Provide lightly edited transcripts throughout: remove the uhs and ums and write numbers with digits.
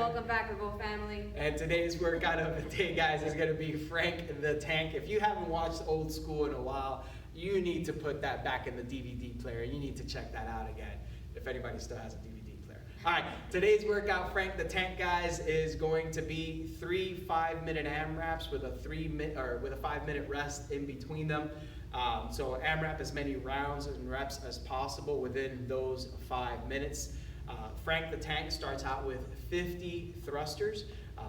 Welcome back, Revolt family. And today's workout of the day, guys, is going to be Frank the Tank. If you haven't watched Old School in a while, you need to put that back in the DVD player. You need to check that out again, if anybody still has a DVD player. All right, today's workout, Frank the Tank, guys, is going to be 3 5-minute AMRAPs with a 5-minute rest in between them. So AMRAP as many rounds and reps as possible within those 5 minutes. Frank the Tank starts out with 50 thrusters.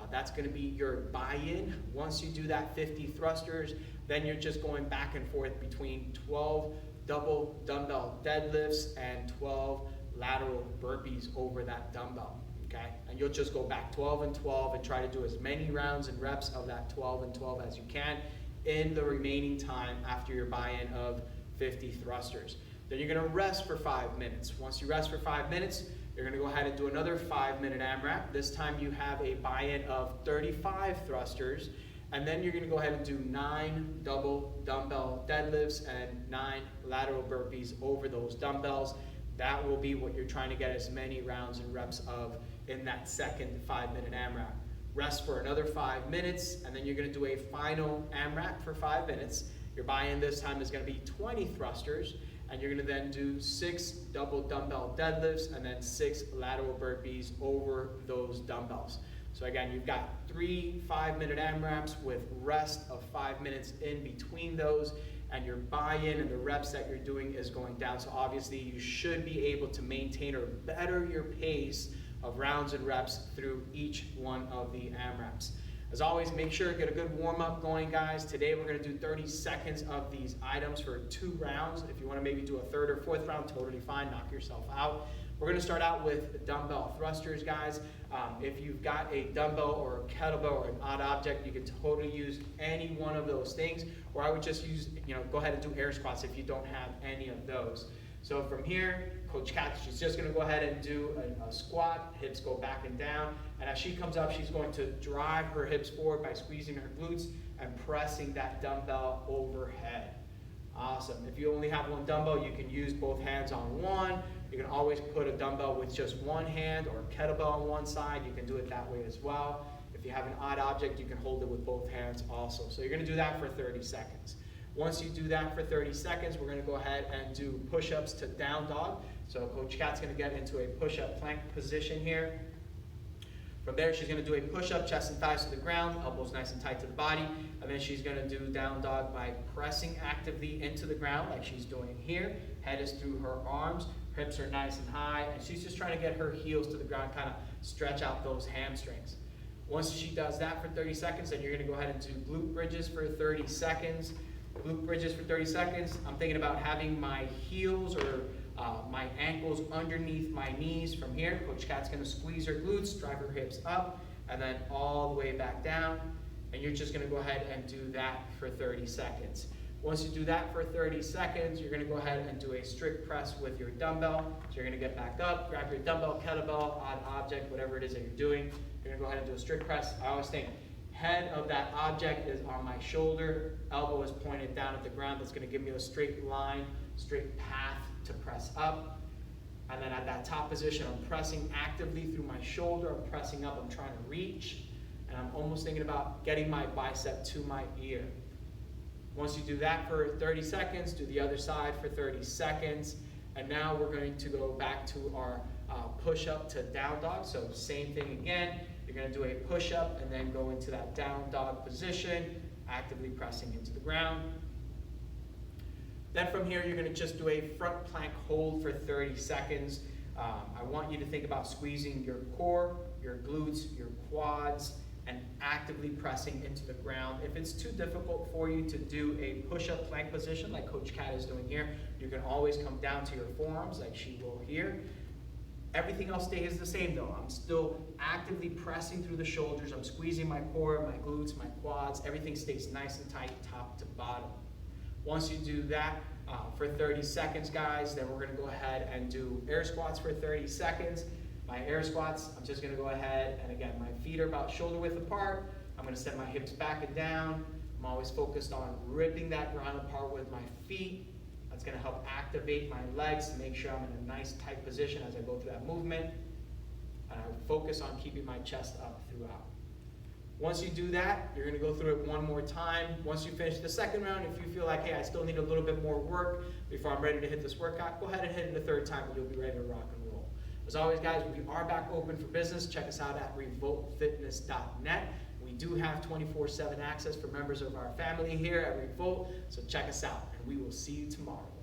That's going to be your buy-in. Once you do that 50 thrusters, then you're just going back and forth between 12 double dumbbell deadlifts and 12 lateral burpees over that dumbbell. Okay, and you'll just go back 12 and 12 and try to do as many rounds and reps of that 12 and 12 as you can in the remaining time after your buy-in of 50 thrusters. Then you're going to rest for 5 minutes. Once you rest for 5 minutes, you're going to go ahead and do another 5-minute AMRAP. This time you have a buy-in of 35 thrusters, and then you're going to go ahead and do 9 double dumbbell deadlifts and 9 lateral burpees over those dumbbells. That will be what you're trying to get as many rounds and reps of in that second 5-minute AMRAP. Rest for another 5 minutes, and then you're going to do a final AMRAP for 5 minutes. Your buy-in this time is going to be 20 thrusters, and you're going to then do 6 double dumbbell deadlifts and then 6 lateral burpees over those dumbbells. So again, you've got 3 5-minute AMRAPs with rest of 5 minutes in between those, and your buy-in and the reps that you're doing is going down. So obviously you should be able to maintain or better your pace of rounds and reps through each one of the AMRAPs. As always, make sure to get a good warm-up going, guys. Today we're going to do 30 seconds of these items for 2 rounds. If you want to maybe do a 3rd or 4th round, totally fine, knock yourself out. We're going to start out with dumbbell thrusters, guys. If you've got a dumbbell or a kettlebell or an odd object, you can totally use any one of those things, or I would just use, go ahead and do air squats if you don't have any of those. So from here, Coach Kat, she's just going to go ahead and do a squat, hips go back and down, and as she comes up, she's going to drive her hips forward by squeezing her glutes and pressing that dumbbell overhead. Awesome. If you only have one dumbbell, you can use both hands on one. You can always put a dumbbell with just one hand or a kettlebell on one side. You can do it that way as well. If you have an odd object, you can hold it with both hands also. So you're going to do that for 30 seconds. Once you do that for 30 seconds, we're going to go ahead and do push-ups to down dog. So Coach Kat's going to get into a push-up plank position here. From there, she's going to do a push-up, chest and thighs to the ground, elbows nice and tight to the body, and then she's going to do down dog by pressing actively into the ground like she's doing here. Head is through her arms, hips are nice and high, and she's just trying to get her heels to the ground, kind of stretch out those hamstrings. Once she does that for 30 seconds, then you're going to go ahead and do glute bridges for 30 seconds. Glute bridges for 30 seconds. I'm thinking about having my heels or my ankles underneath my knees from here. Coach Kat's going to squeeze her glutes, drive her hips up, and then all the way back down. And you're just going to go ahead and do that for 30 seconds. Once you do that for 30 seconds, you're going to go ahead and do a strict press with your dumbbell. So you're going to get back up, grab your dumbbell, kettlebell, odd object, whatever it is that you're doing. You're going to go ahead and do a strict press. I always think head of that object is on my shoulder, elbow is pointed down at the ground. That's going to give me a straight line, straight path to press up. And then at that top position, I'm pressing actively through my shoulder. I'm pressing up, I'm trying to reach, and I'm almost thinking about getting my bicep to my ear. Once you do that for 30 seconds, do the other side for 30 seconds. And now we're going to go back to our push-up to down dog. So same thing again. You're going to do a push-up and then go into that down dog position, actively pressing into the ground. Then from here, you're going to just do a front plank hold for 30 seconds. I want you to think about squeezing your core, your glutes, your quads, and actively pressing into the ground. If it's too difficult for you to do a push-up plank position like Coach Kat is doing here, you can always come down to your forearms like she will here. Everything else stays the same though. I'm still actively pressing through the shoulders. I'm squeezing my core, my glutes, my quads. Everything stays nice and tight, top to bottom. Once you do that for 30 seconds, guys, then we're going to go ahead and do air squats for 30 seconds. My air squats, I'm just going to go ahead and again, my feet are about shoulder width apart. I'm going to set my hips back and down. I'm always focused on ripping that ground apart with my feet. That's going to help activate my legs to make sure I'm in a nice tight position as I go through that movement. And I focus on keeping my chest up throughout. Once you do that, you're gonna go through it one more time. Once you finish the second round, if you feel like, hey, I still need a little bit more work before I'm ready to hit this workout, go ahead and hit it a third time and you'll be ready to rock and roll. As always, guys, we are back open for business. Check us out at revoltfitness.net. We do have 24/7 access for members of our family here at Revolt, so check us out, and we will see you tomorrow.